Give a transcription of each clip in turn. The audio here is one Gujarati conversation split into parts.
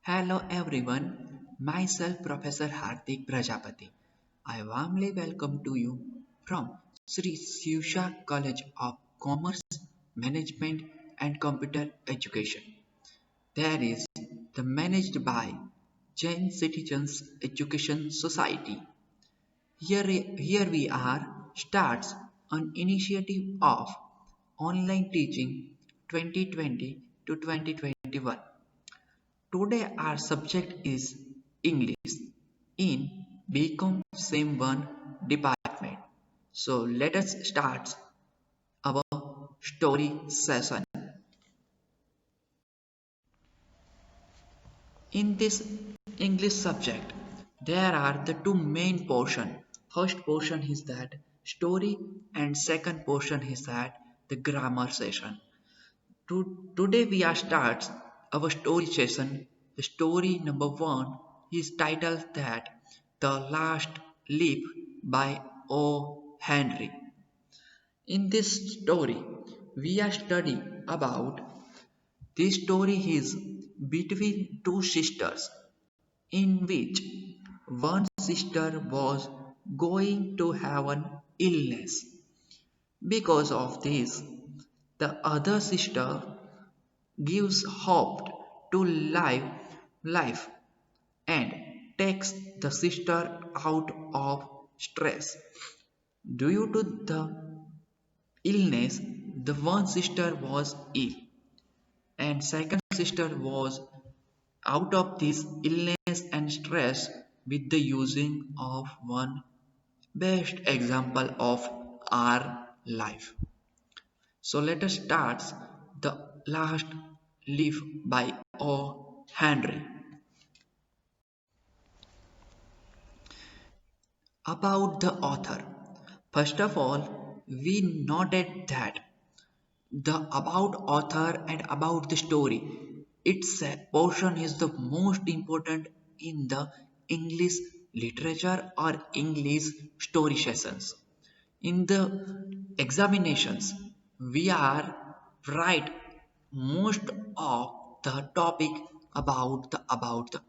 Hello everyone, myself Professor Hardik Prajapati. I warmly welcome to you from Sri Sivsha College of Commerce, Management and Computer Education. There is the managed by Jain Citizens Education Society. Here we are starts an initiative of online teaching 2020 to 2021. Today our subject is English in BCom Sem 1 department. So let us start our story session. In this English subject, there are the two main portion. First portion is that story and second portion is that the grammar session. Today we are starts our story session. The story number one is titled that The Last Leap by O. Henry. In this story, we are studying about this story is between two sisters in which one sister was going to have an illness. Because of this, the other sister gives hope to life and takes the sister out of stress. Due to the illness, the one sister was ill and second sister was out of this illness and stress with the using of one best example of our life. So let us start the last leaf by O. Henry. About the author. First of all, we noted that the about author and about the story. Its portion is the most important in the English literature or English story sessions. In the examinations, we are write most of the topic about the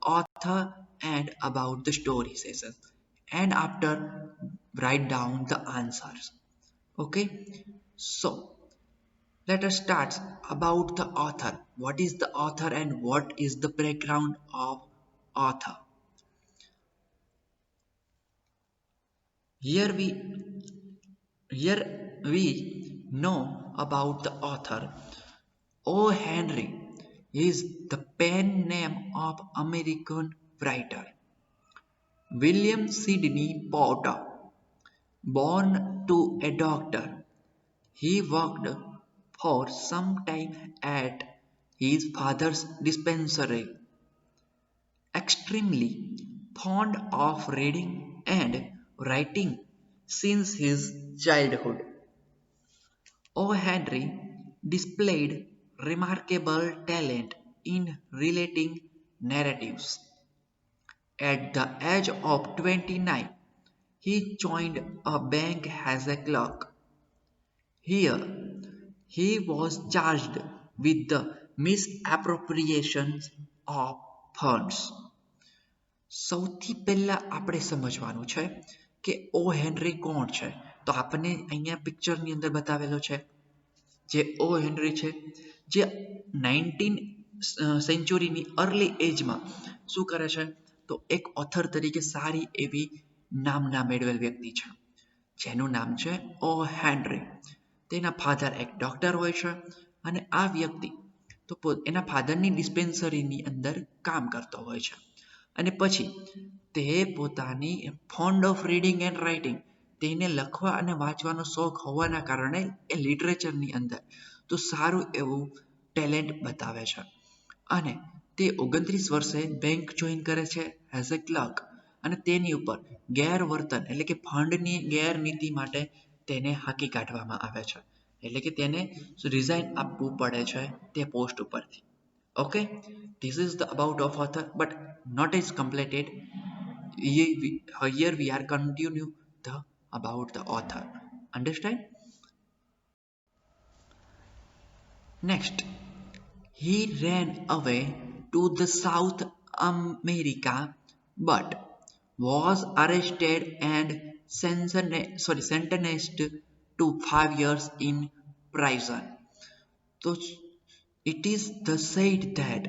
author and about the story sessions, and after write down the answers. Okay, so let us start about the author. What is the author and what is the background of author? Here we here we know about the author. O. Henry is the pen name of American writer William Sidney Porter. Born to a doctor, he worked for some time at his father's dispensary. Extremely fond of reading and writing since his childhood, O. Henry displayed remarkable talent in relating narratives. At the age of 29, he joined a bank as a clerk. Here, he was charged with the misappropriation of funds. સૌથી પહેલા આપણે સમજવાનું છે કે ઓ હેનરી કોણ છે. તો આપણને અહીંયા પિક્ચરની અંદર બતાવેલો છે જે ઓ હેનરી છે, જે 19 સેન્ચુરીની અર્લી એજમાં શું કરે છે, તો એક ઓથર તરીકે સારી એવી નામના મેળવેલ વ્યક્તિ છે જેનું નામ છે ઓ હેનરી. તેના ફાધર એક ડોક્ટર હોય છે અને આ વ્યક્તિ તો એના ફાધરની ડિસ્પેન્સરીની અંદર કામ કરતો હોય છે અને પછી તે પોતાની found of reading and writing, તેને લખવા અને વાંચવાનો શોખ હોવાના કારણે એ લિટરેચરની અંદર તો સારું એવું ટેલેન્ટ બતાવે છે અને તે 29 વર્ષે બેંક જોઈન કરે છે એઝ અ ક્લર્ક અને તેની ઉપર ગેરવર્તન એટલે કે ફંડની ગેરનીતિ માટે તેને હાંકી કાઢવામાં આવે છે, એટલે કે તેને રિઝાઇન આપવું પડે છે તે પોસ્ટ ઉપરથી. Okay, this is the about of author but not is completed. Here we are continue the about the author. Understand? Next, he ran away to the South America, but was arrested and sentenced to 5 years in prison. So it is the said that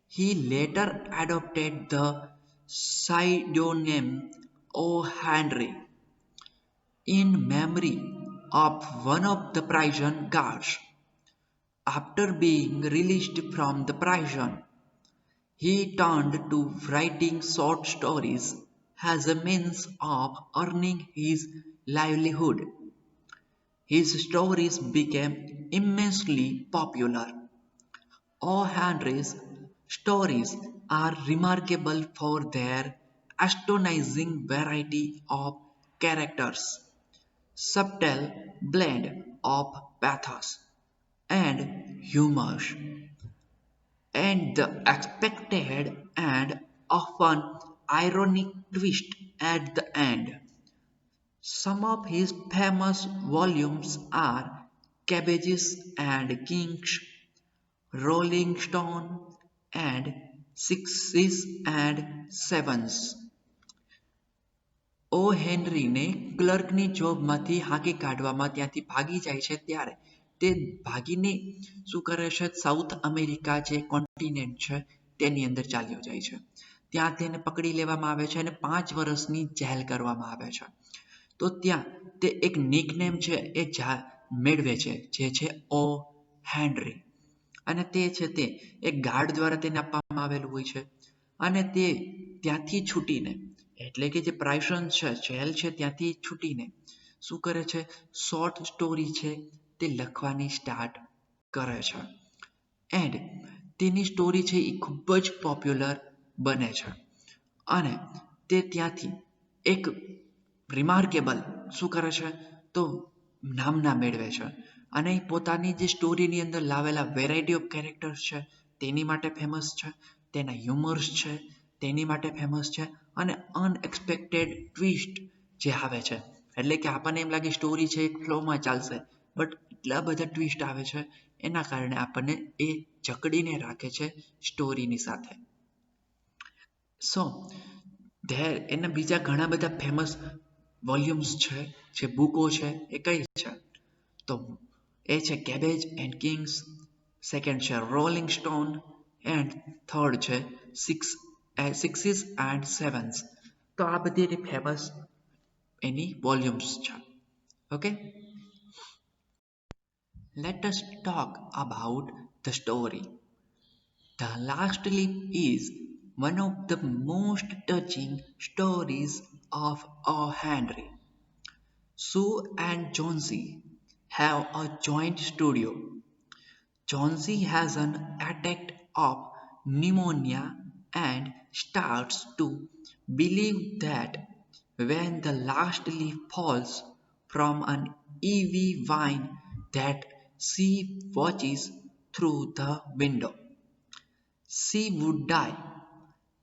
he later adopted the pseudonym O. Henry in memory of one of the prison guards. After being released from the prison, he turned to writing short stories as a means of earning his livelihood. His stories became immensely popular. O. Henry's stories are remarkable for their astonishing variety of characters, subtle blend of pathos and humor, and the expected and often ironic twist at the end. Some of his famous volumes are Cabbages and Kings, Rolling Stone, and Sixes and Sevens. ઓ હેનરીને ક્લર્કની જોબમાંથી હાંકી કાઢવામાં ત્યાંથી ભાગી જાય છે ત્યારે તે ભાગીને શું કરે છે સાઉથ અમેરિકા જે કોન્ટિનેન્ટ છે તેની અંદર ચાલ્યો જાય છે ત્યાં તેને પકડી લેવામાં આવે છે અને 5 વર્ષની જેલ કરવામાં આવે છે તો ત્યાં તે એક નિકનેમ છે એ મેળવે છે જે છે ઓ હેનરી અને તે છે તે એક ગાર્ડ દ્વારા તેને આપવામાં આવેલું હોય છે અને તે ત્યાંથી છૂટીને એટલે કે જે પ્રાઇસન છે જેલ છે ત્યાંથી છૂટીને શું કરે છે શોર્ટ સ્ટોરી છે તે લખવાની સ્ટાર્ટ કરે છે એન્ડ તેની સ્ટોરી છે એ ખૂબ જ પોપ્યુલર બને છે અને તે ત્યાંથી એક રિમાર્કેબલ શું કરે છે તો નામના મેળવે છે અને પોતાની જે સ્ટોરીની અંદર લાવેલા વેરાયટી ઓફ કેરેક્ટર્સ છે તેની માટે ફેમસ છે તેના હ્યુમર્સ છે તેની માટે ફેમસ છે અને અનએક્સપેક્ટેડ ટ્વિસ્ટ જે આવે છે એટલે કે આપણને એમ લાગે સ્ટોરી છે એક ફ્લોમાં ચાલશે બટ એટલા બધા ટ્વિસ્ટ આવે છે એના કારણે આપણને એ જકડીને રાખે છે સ્ટોરીની સાથે સો એના બીજા ઘણા બધા ફેમસ વોલ્યુમ્સ છે જે બુકો છે એ કઈ છે તો એ છે કેબેજ એન્ડ કિંગ્સ સેકન્ડ છે રોલિંગ સ્ટોન એન્ડ થર્ડ છે સિક્સીસ એન્ડ સેવન્સ તો આ બધી ફેમસ એની વોલ્યુમ્સ છે okay let us talk about the story. The Last Leaf is one of the most touching stories of O. Henry. Sue and Jonesy have a joint studio. Jonesy has an attack of pneumonia and starts to believe that when the last leaf falls from an ivy vine that she watches through the window, she would die.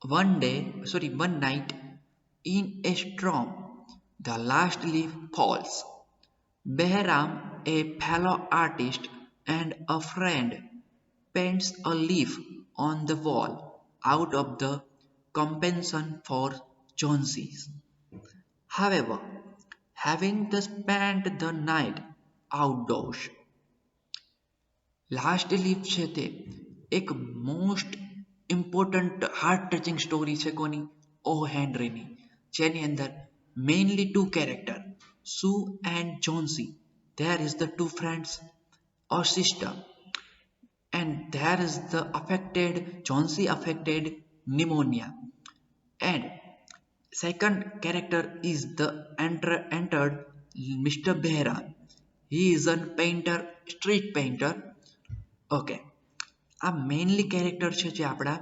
One night in a storm, the last leaf falls. Behram, a fellow artist and a friend, paints a leaf on the wall out of the compensation for Jonesy's. However, having thus spent the night outdoors, last leaf છે તે એક most important heart touching story છે કોની ઓ હેનરીની જેની અંદર મેઇનલી ટુ કેરેક્ટર સુ and જોન્સી there is the two friends or sister and there is the Jonesy affected pneumonia and second character is the entered Mr. Behra. He is a painter, street painter. Okay આ મેઇનલી કેરેક્ટર છે જે આપણા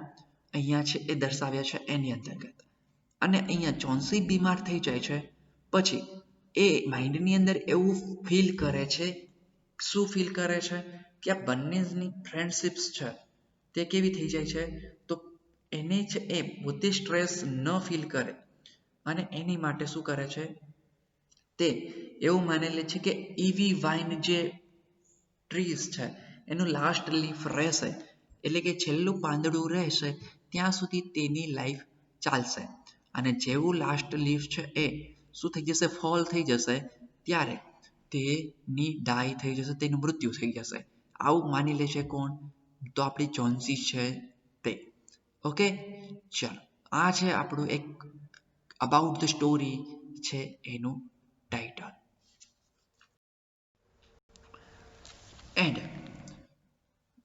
અહીંયા છે એ દર્શાવ્યા છે એની અંતર્ગત અને અહીંયા જોન્સી બીમાર થઈ જાય છે પછી એ માઇન્ડની અંદર એવું ફીલ કરે છે શું ફીલ કરે છે કે આ બંનેની ફ્રેન્ડશિપ્સ છે તે કેવી થઈ જાય છે તો એને છે એ પોતે સ્ટ્રેસ ન ફીલ કરે અને એની માટે શું કરે છે તે એવું માની લે છે કે ઈવી વાઇન જે ટ્રીઝ છે એનું લાસ્ટ લીફ રહેશે એટલે કે છેલ્લું પાંદડું રહેશે ત્યાં સુધી તેની લાઈફ ચાલશે અને જેવું લાસ્ટ લીફ છે એ શું થઈ જશે ફોલ થઈ જશે ત્યારે તેની ડાય થઈ જશે તેનું મૃત્યુ થઈ જશે આવું માની લે છે કોણ તો આપણી જોન્સીસ છે તે ઓકે ચાલો આ છે આપણું એક અબાઉટ ધ સ્ટોરી છે એનું title and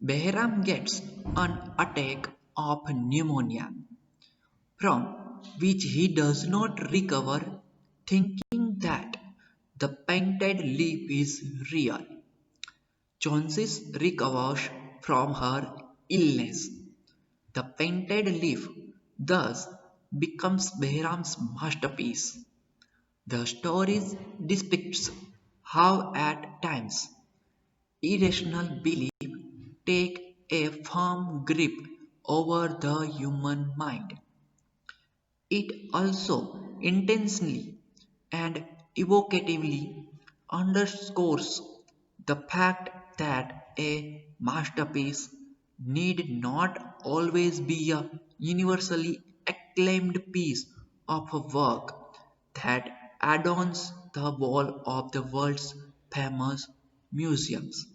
Behram gets an attack of pneumonia from which he does not recover, thinking that the painted leaf is real. Johnsis recovers from her illness. The painted leaf thus becomes Behram's masterpiece. The story depicts how at times irrational belief take a firm grip over the human mind. It also intensely and evocatively underscores the fact that a masterpiece need not always be a universally acclaimed piece of work that adorns the wall of the world's famous museums.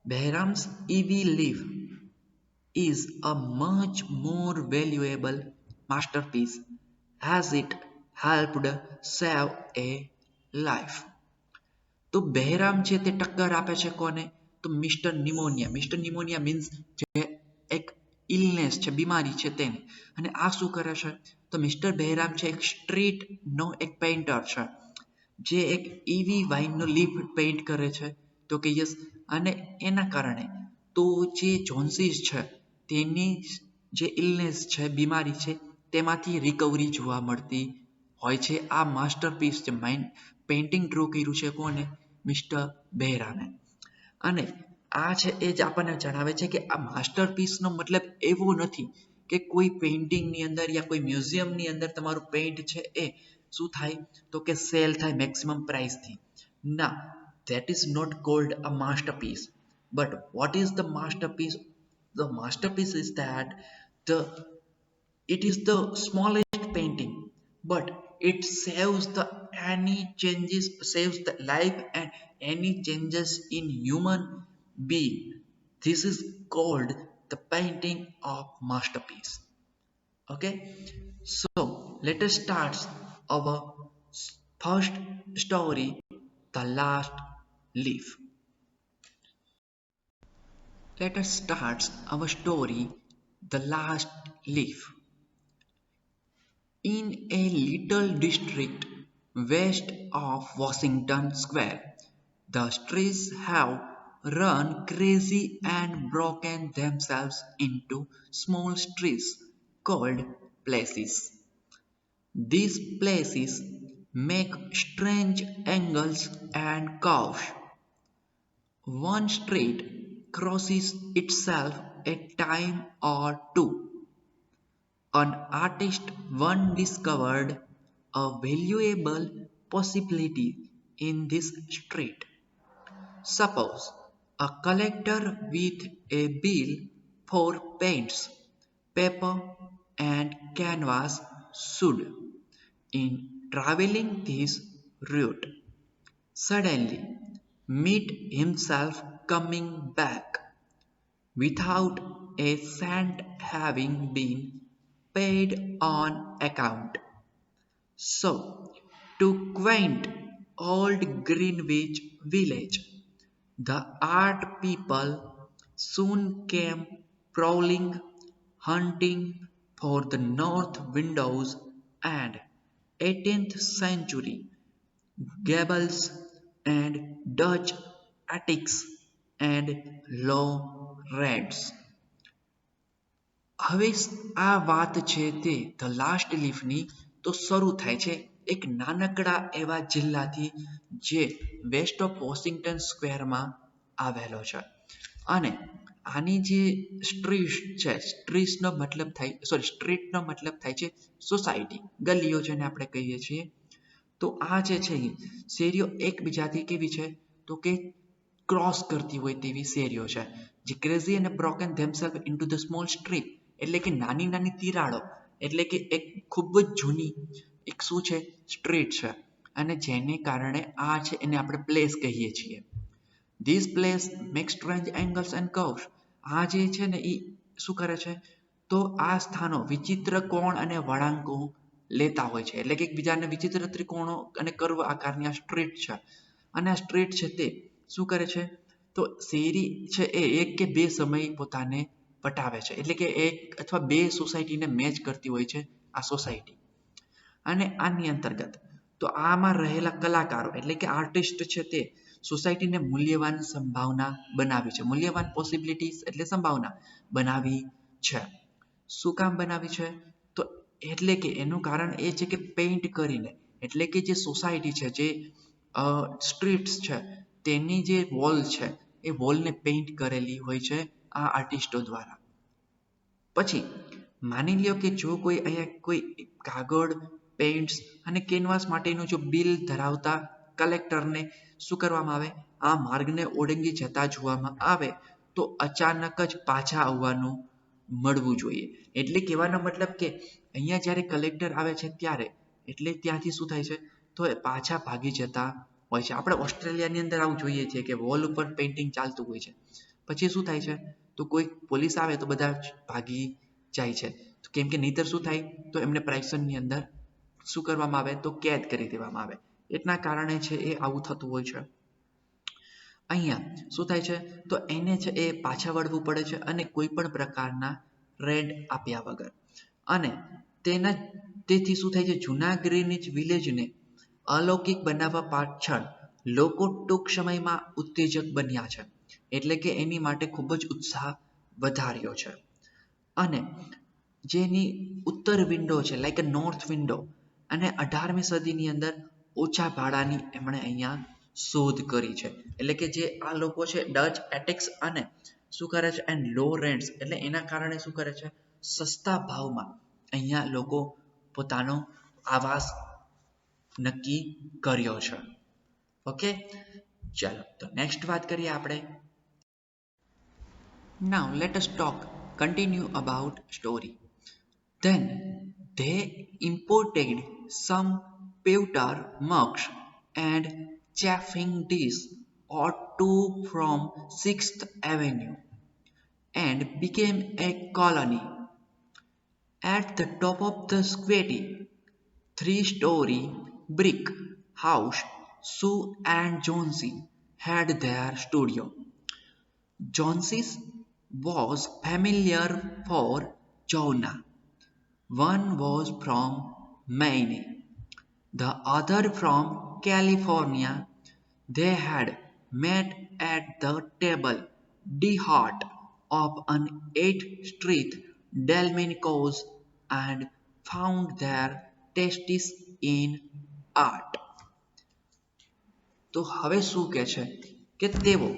Behram's Evie Leaf is a much more valuable masterpiece as it helped save a life. તો બહેરામ છે તે ટક્કર આપે છે કોને તો મિસ્ટર નિમોનિયા મીન્સ જે એક ઇલનેસ છે બીમારી છે તેને અને આ શું કરે છે તો મિસ્ટર બહેરામ છે એક સ્ટ્રીટ નો એક પેઇન્ટર છે જે એક ઈવી વાઇનનો લીફ પેઇન્ટ કરે છે તો કે યસ અને એના કારણે તો જે જોન્સીસ છે તેની જે ઇલનેસ છે બીમારી છે તેમાંથી રિકવરી જોવા મળતી હોય છે આ માસ્ટરપીસ જે માઇન્ડ પેઇન્ટિંગ ડ્રો કર્યું છે કોને મિસ્ટર બહેરામે અને આ છે એ જ આપણને જણાવે છે કે આ માસ્ટરપીસનો મતલબ એવો નથી કે કોઈ પેઇન્ટિંગની અંદર યા કોઈ મ્યુઝિયમની અંદર તમારું પેઇન્ટ છે એ શું થાય તો કે સેલ થાય મેક્સિમમ પ્રાઇસથી ના that is not called a masterpiece but what is the masterpiece the masterpiece is that the it is the smallest painting but it saves the any changes saves the life and any changes in human being this is called the painting of masterpiece okay so let us start our first story the last leaf let us start our story the last leaf in a little district west of Washington Square, the streets have run crazy and broken themselves into small streets called places. These places make strange angles and curves. One street crosses itself a time or two. An artist once discovered a valuable possibility in this street. Suppose a collector with a bill for paints, paper and canvas should, in traveling this route, suddenly meet himself coming back without a cent having been paid on account. So, to quaint old Greenwich village, the art people soon came prowling, hunting for the north windows and 18th century gables and Dutch attics and low rents. હવે આ વાત છે તે ધ લાસ્ટ લીફની તો શરૂ થાય છે એક નાનકડા એવા જિલ્લાથી જે વેસ્ટ ઓફ વોશિંગ્ટન સ્ક્વેરમાં આવેલો છે અને આની જે સ્ટ્રીટ છે સ્ટ્રીટનો મતલબ થાય છે સોસાયટી ગલીઓ જેને આપણે કહીએ છીએ તો આ જે છે શેરીઓ એકબીજાથી કેવી છે તો કે ક્રોસ કરતી હોય તેવી શેરીઓ છે જે ક્રેઝી અને broken themselves into the small strip, એટલે કે નાની નાની તિરાડો, એટલે કે એક ખૂબ જ જૂની એક શું છે સ્ટ્રીટ છે, અને જેને કારણે આ છે એને આપણે પ્લેસ કહીએ છીએ. This place make strange angles and curves. આ જે છે ને એ શું કરે છે, તો આ સ્થાનો વિચિત્ર કોણ અને વળાંકો લેતા હોય છે, એટલે કે એકબીજાને વિચિત્ર ત્રિકોણો અને કર્વ આકારની આ સ્ટ્રીટ છે. અને આ સ્ટ્રીટ છે તે શું કરે છે, તો શેરી છે એ એક કે બે સમય પોતાને પટાવે છે, એટલે કે એક અથવા બે સોસાયટીને મેચ કરતી હોય છે આ સોસાયટી. અને આની અંતર્ગત તો આમાં રહેલા કલાકારો એટલે કે આર્ટિસ્ટ છે તે સોસાયટીને મૂલ્યવાન સંભાવના બનાવી છે, મૂલ્યવાન પોસિબિલિટીઝ એટલે સંભાવના બનાવી છે. શું કામ બનાવી છે, તો એટલે કે એનું કારણ એ છે કે પેઇન્ટ કરીને, એટલે કે જે સોસાયટી છે, જે સ્ટ્રીટ્સ છે, તેની જે વોલ છે એ વોલને પેઇન્ટ કરેલી હોય છે આ આર્ટિસ્ટો દ્વારા. પછી માની લ્યો કે જો કોઈ અહીંયા કોઈ કાગળ, પેઇન્ટ્સ અને કેનવાસ માટેનું જો બિલ ધરાવતા કલેક્ટરને શું કરવામાં આવે, આ માર્ગને ઓળંગી જતા જોવામાં આવે તો અચાનક જ પાછા આવવાનું મળવું જોઈએ. એટલે કહેવાનો મતલબ કે અહીંયા જ્યારે કલેક્ટર આવે છે ત્યારે એટલે ત્યાંથી શું થાય છે, તો એ પાછા ભાગી જતા હોય છે. આપણે ઓસ્ટ્રેલિયાની અંદર આવું જોઈએ છીએ કે વોલ ઉપર પેઇન્ટિંગ ચાલતું હોય છે, પછી શું થાય છે, તો કોઈ પોલીસ આવે તો બધા ભાગી જાય છે, કેમ કે નહીતર શું થાય, તો એમને પ્રાઇઝનની અંદર શું કરવામાં આવે, તો કેદ કરી દેવામાં આવે. એટલા કારણે છે એ આવું થતું હોય છે. અહીંયા શું થાય છે, તો એને છે એ પાછા વળવું પડે છે, અને કોઈ પણ પ્રકારના રેન્ટ આપ્યા વગર. અને તેથી શું થાય છે, જૂના ગ્રીનિચ વિલેજને અલૌકિક બનાવવા પાછળ લોકો ટૂંક સમયમાં ઉત્તેજક બન્યા છે, એટલે કે એની માટે ખૂબ જ ઉત્સાહ વધાર્યો છે. અને જેની ઉત્તર વિન્ડો છે, લાઈક અ નોર્થ વિન્ડો, અને 18મી સદીની અંદર ઓછા ભાડાની એમણે અહીંયા શોધ કરી છે. એટલે કે જે આ લોકો છે ડચ એટેક્સ અને શું કરે છે એન્ડ લો રેન્ટ્સ, એટલે એના કારણે શું કરે છે, સસ્તા ભાવમાં અહીંયા લોકો પોતાનો આવાસ નક્કી કર્યો છે. ઓકે, ચાલો તો નેક્સ્ટ વાત કરીએ આપણે. Now let us continue about story. Then they imported some pewter mugs and chafing dish or two from 6th Avenue and became a colony. At the top of the squatty 3-story brick house, Sue and Jonesy had their studio. Jonesy's was familiar for Jonah. One was from Maine, the other from California. They had met at the table d'hôte of an 8th Street Delmonico's and found their tastes in art. તો હવે શું કહે છે કે તેઓ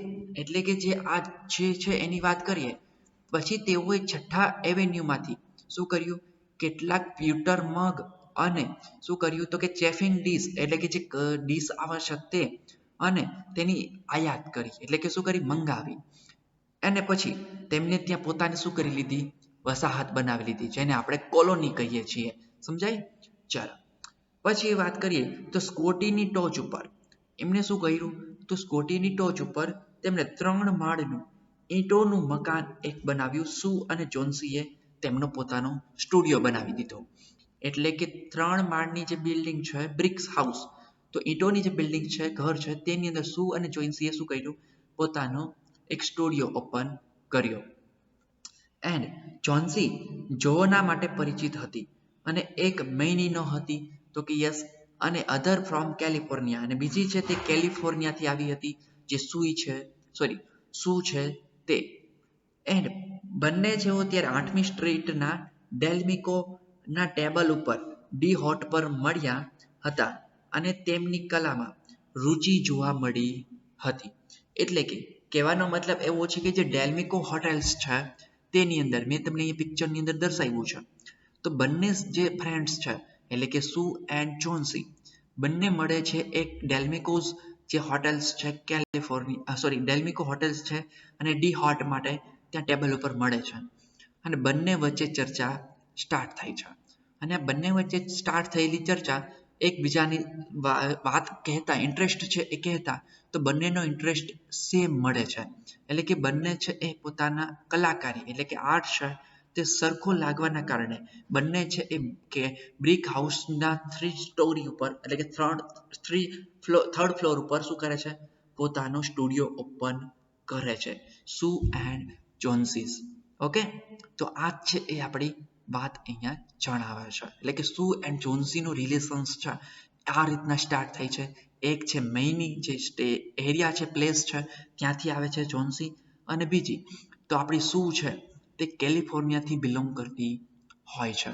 એટલે કે જે આ જે છે એની વાત કરીએ, પછી તેઓએ 6ઠા એવેન્યુમાંથી શું કર્યું, કેટલાક પ્યુટર મગ અને શું કર્યું, તો કે ચેફિંગ ડીશ એટલે કે જે ડીશ આવશ્યક તે અને તેની આયાત કરી, એટલે કે શું કરી, મંગાવી. અને પછી તેમને ત્યાં પોતાને શું કરી લીધી, વસાહત બનાવી લીધી, જેને આપણે કોલોની કહીએ છીએ. સમજાય? ચાલો પછી વાત કરીએ તો સ્કોટીની ટોચ ઉપર એમને શું કર્યું, તો સ્કોટીની ટોચ ઉપર તેમણે 3 માળનું ઈંટોનું મકાન એક બનાવ્યું. સુ અને જોન્સીએ તેમનો પોતાનો સ્ટુડિયો બનાવી દીધો. એટલે કે 3 માળની જે બિલ્ડિંગ છે બ્રિક્સ હાઉસ, તો ઈંટોની જે બિલ્ડિંગ છે, ઘર છે, તેની અંદર સુ અને જોન્સીએ શું કર્યું, પોતાનો એક સ્ટુડિયો ઓપન કર્યો. એન્ડ જોન્સી જોના માટે પરિચિત હતી અને એક મહિની હતી, તો કે યસ, અને અધર ફ્રોમ કેલિફોર્નિયા, અને બીજી છે તે કેલિફોર્નિયાથી આવી હતી, જે સુ છે તે. એન્ડ બંને જેઓ ત્યારે 8મી સ્ટ્રીટના ડેલ્મિકોના ટેબલ ઉપર ડી હોટ પર મળ્યા હતા અને તેમની કલામાં રુચિ જોવા મળી હતી. એટલે કે કહેવાનો મતલબ એવો છે કે જે ડેલ્મિકો હોટેલ્સ છે તેની અંદર મેં તમને અહીં પિક્ચરની અંદર દર્શાવ્યું છે, તો બંને જે ફ્રેન્ડ્સ છે એટલે કે સુ એન્ડ જોન્સી બંને મળે છે એક ડેલ્મિકોઝ જે હોટેલ્સ છે કેલિફોર્નિયા ડેલ્મિકો હોટેલ્સ છે અને ડી હોટ માટે ત્યાં ટેબલ ઉપર મળે છે અને બંને વચ્ચે ચર્ચા સ્ટાર્ટ થઈ છે અને આ બંને વચ્ચે સ્ટાર્ટ થયેલી ચર્ચા એકબીજાની વાત કહેતા ઇન્ટરેસ્ટ છે એ કહેતા તો બંનેનો ઇન્ટરેસ્ટ સેમ મળે છે એટલે કે બંને છે એ પોતાના કલાકારી એટલે કે આર્ટ છે તે સરખો લાગવાના કારણે બંને છે એ કે બ્રિક હાઉસના 3 સ્ટોરી ઉપર એટલે કે થર્ડ ફ્લોર ઉપર શું કરે છે પોતાનો સ્ટુડિયો ઓપન કરે છે સુ એન્ડ જોન્સીસ ઓકે તો આ છે એ આપણી વાત અહીંયા જણાવે છે એટલે કે સુ એન્ડ જોન્સીનું રિલેશન્સ છે આ રીતના સ્ટાર્ટ થઈ છે એક છે મેઇની જે એરિયા છે પ્લેસ છે ત્યાંથી આવે છે જોન્સી અને બીજી તો આપણી સુ છે તે કેલિફોર્નિયાથી બિલોંગ કરતી હોય છે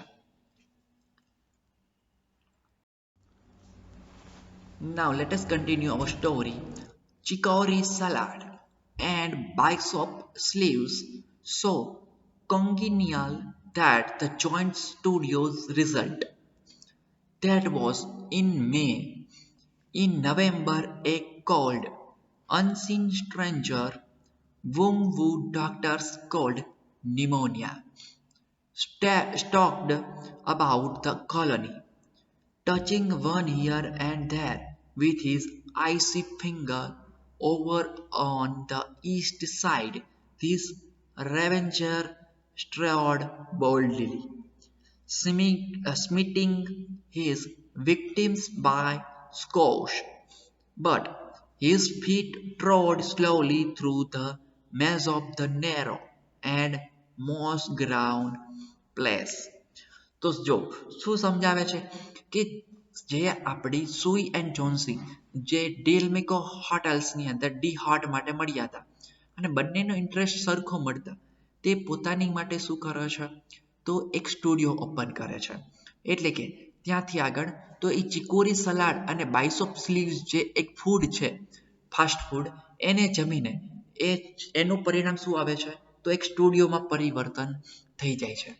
Now let us continue our story. Chicory salad and bicep sleeves so congenial that the joint studios result. That was in May. In November, a cold, unseen stranger, whom doctors called pneumonia, stalked about the colony, touching one here and there with his icy finger. Over on the east side, this ravager strode boldly, smiting his victims by scores, but his feet trod slowly through the maze of the narrow and moss-grown place. તો જો શું સમજાવે છે કે જે આપણી સુઈ એન્ડ જોન્સી જે ડેલ્મિકો હોટેલ્સની અંદર ડી હોટ માટે મળ્યા હતા અને બંનેનો ઇન્ટરેસ્ટ સરખો મળતા તે પોતાની માટે શું કરે છે તો એક સ્ટુડિયો ઓપન કરે છે એટલે કે ત્યાંથી આગળ તો એ ચિકોરી સલાડ અને બાઇસોપ સ્લીવ્સ જે એક ફૂડ છે ફાસ્ટ ફૂડ એને જમીને એનું પરિણામ શું આવે છે તો એક સ્ટુડિયોમાં પરિવર્તન થઈ જાય છે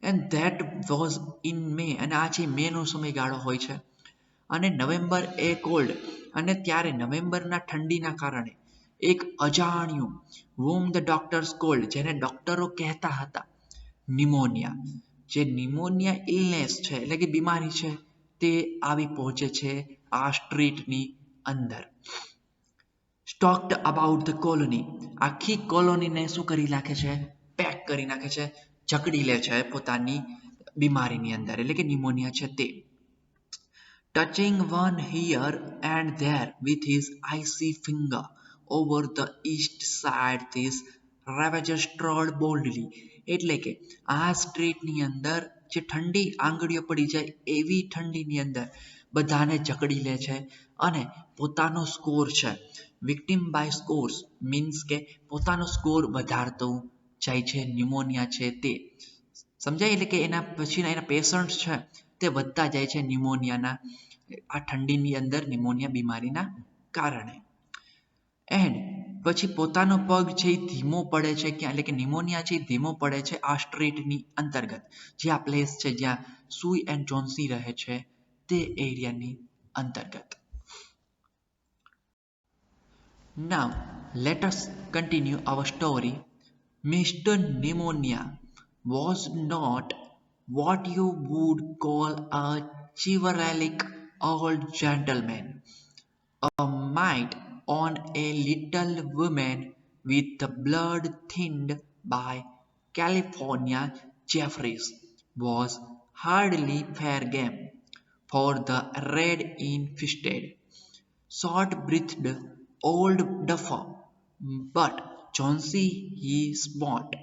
એન્ડ ધેટ વોઝ ઇન મે અને આ છે મેનો સમયગાળો હોય છે અને નવેમ્બર એ કોલ્ડ અને ત્યારે નવેમ્બરના ઠંડીના કારણે એક અજાણ્યું whom the doctors called જેને ડોક્ટરો કહેતા હતા નિમોનિયા જે નિમોનિયા ઇલનેસ છે એટલે કે બીમારી છે તે આવી પહોંચે છે આ સ્ટ્રીટની અંદર સ્ટોક્ડ અબાઉટ ધ કોલોની આખી કોલોનીને શું કરી નાખે છે પેક કરી નાખે છે જકડી લે છે પોતાની બીમારીની અંદર એટલે કે નિમોનિયા છે તે touching one here and there with his icy finger over the east side this ravager strode boldly એટલે કે આ સ્ટ્રીટની અંદર જે ઠંડી આંગળીઓ પડી જાય એવી ઠંડીની અંદર બધાને જકડી લે છે અને પોતાનો સ્કોર છે વિક્ટિમ બાય સ્કોર્સ મીન્સ કે પોતાનો સ્કોર વધારતો જાય છે ન્યુમોનિયા છે તે સમજાય એટલે કે એના પછીના એના પેશન્ટ્સ છે તે વધતા જાય છે ન્યુમોનિયાના આ ઠંડીની અંદર ન્યુમોનિયા બીમારીના કારણે એન્ડ પછી પોતાનો પગ છે એ ધીમો પડે છે ક્યાં એટલે કે ન્યુમોનિયા છે ધીમો પડે છે આ સ્ટ્રીટની અંતર્ગત જે આ પ્લેસ છે જ્યાં સુઈ એન્ડ જોન્સી રહે છે તે એરિયાની અંતર્ગત Now let us continue our story. Mr. Pneumonia was not what you would call a chivalric old gentleman, a mite on a little woman with the blood thinned by California Jeffries was hardly fair game for the red-fisted, short-breathed old duffer, but Chauncey he smote,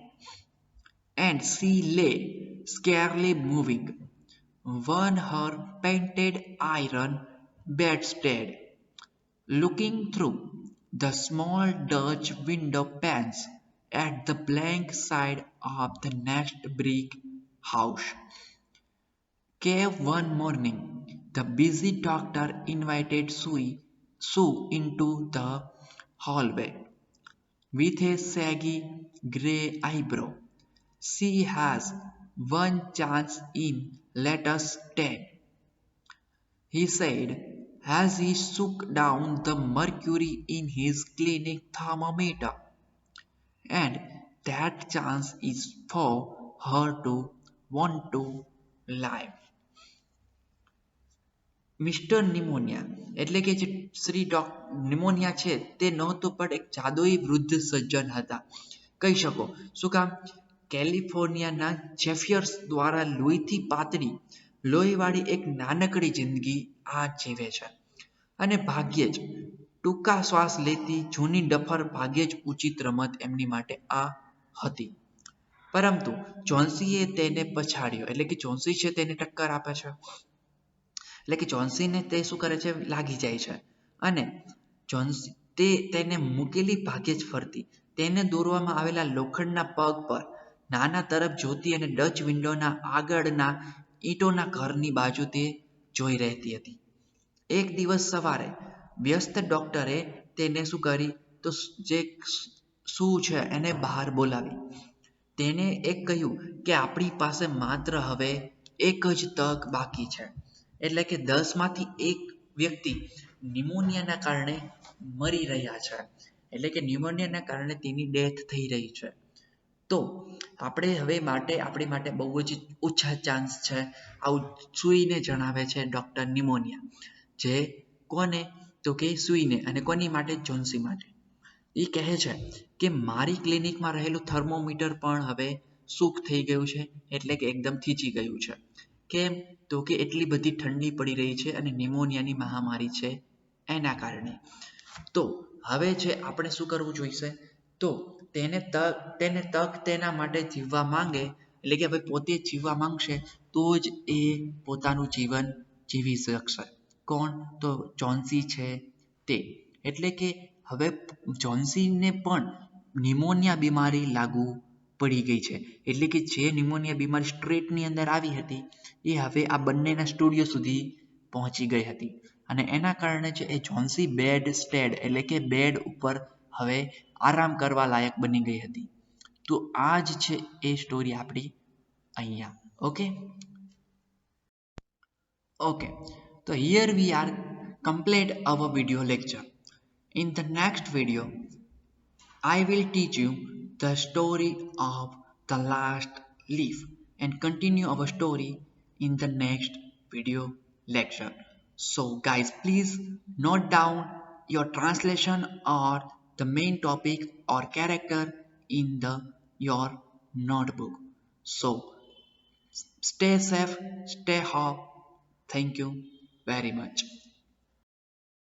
and she lay scarcely moving, one her painted iron bedstead, looking through the small Dutch window panes at the blank side of the next brick house. Cave one morning, the busy doctor invited Sue into the hallway. With a saggy grey eyebrow, she has one chance in let us take, he said, as he shook down the mercury in his clinic thermometer. And that chance is for her to want to live. Mister pneumonia એટલે કે જે શ્રી નિમોનિયા છે તે નહોતું પણ એક જાદુઈ વૃદ્ધ સજ્જન હતા કહી શકો શું કામ કેલિફોર્નિયાના જેફિયર્સ દ્વારા લોહીથી પાતળી લોહીવાળી એક નાનકડી જિંદગી આ જીવે છે અને ભાગ્યે જ ટૂંકા શ્વાસ લેતી જૂની ડફર ભાગ્યે જ ઉચિત રમત એમની માટે આ હતી પરંતુ જોન્સીએ તેને પછાડ્યો એટલે કે જોન્સી છે તેને ટક્કર આપે છે એટલે કે જોન્સીને તે શું કરે છે લાગી જાય છે અને જોન્સી તેને મૂકેલી ભાગ્યે જ ફરતી તેને દોરવામાં આવેલા લોખંડના પગ પર નાના તરફ જોતી અને ડચ વિન્ડોના આગળના ઈંટોના ઘરની બાજુ તે જોઈ રહેતી હતી એક દિવસ સવારે વ્યસ્ત ડોક્ટરે તેને શું કરી તો જે શું છે એને બહાર બોલાવી તેને એક કહ્યું કે આપણી પાસે માત્ર હવે એક જ તક બાકી છે એટલે કે 10માંથી એક વ્યક્તિ નિમોનિયાના કારણે મરી રહ્યા છે એટલે કે ન્યુમોનિયાના કારણે તેની ડેથ થઈ રહી છે તો આપણે હવે આપણી માટે બહુ જ ઓછા ચાન્સ છે આવું સુઈને જણાવે છે ડૉક્ટર નિમોનિયા જે કોને તો કે સુઈને અને કોની માટે જોન્સી માટે એ કહે છે કે મારી ક્લિનિકમાં રહેલું થર્મોમીટર પણ હવે સૂક થઈ ગયું છે એટલે કે એકદમ થીજી ગયું છે કેમ તો કે એટલી બધી ઠંડી પડી રહી છે અને નિમોનિયાની મહામારી છે એના કારણે તો હવે છે આપણે શું કરવું જોઈશે તો તેને તક તેના માટે જીવવા માંગે એટલે કે હવે પોતે જીવવા માંગશે તો જ એ પોતાનું જીવન જીવી શકશે કોણ તો જોન્સી છે તે એટલે કે હવે જોન્સીને પણ નિમોનિયા બીમારી લાગુ પડી ગઈ છે એટલે કે જે નિમોનિયા બીમારી સ્ટ્રેટની અંદર આવી હતી એ હવે આ બંનેના સ્ટુડિયો સુધી પહોંચી ગઈ હતી અને એના કારણે છે એ જોન્સી બેડ સ્ટેડ એટલે કે બેડ ઉપર હવે આરામ કરવા લાયક બની ગઈ હતી તો આ જ છે એ સ્ટોરી આપણી અહીંયા ઓકે તો here we are complete our video lecture. In the next video I will teach you the story of the last leaf and continue our story in the next video lecture. So guys, please note down your translation or the main topic or character in your notebook. So stay safe, stay home. Thank you very much.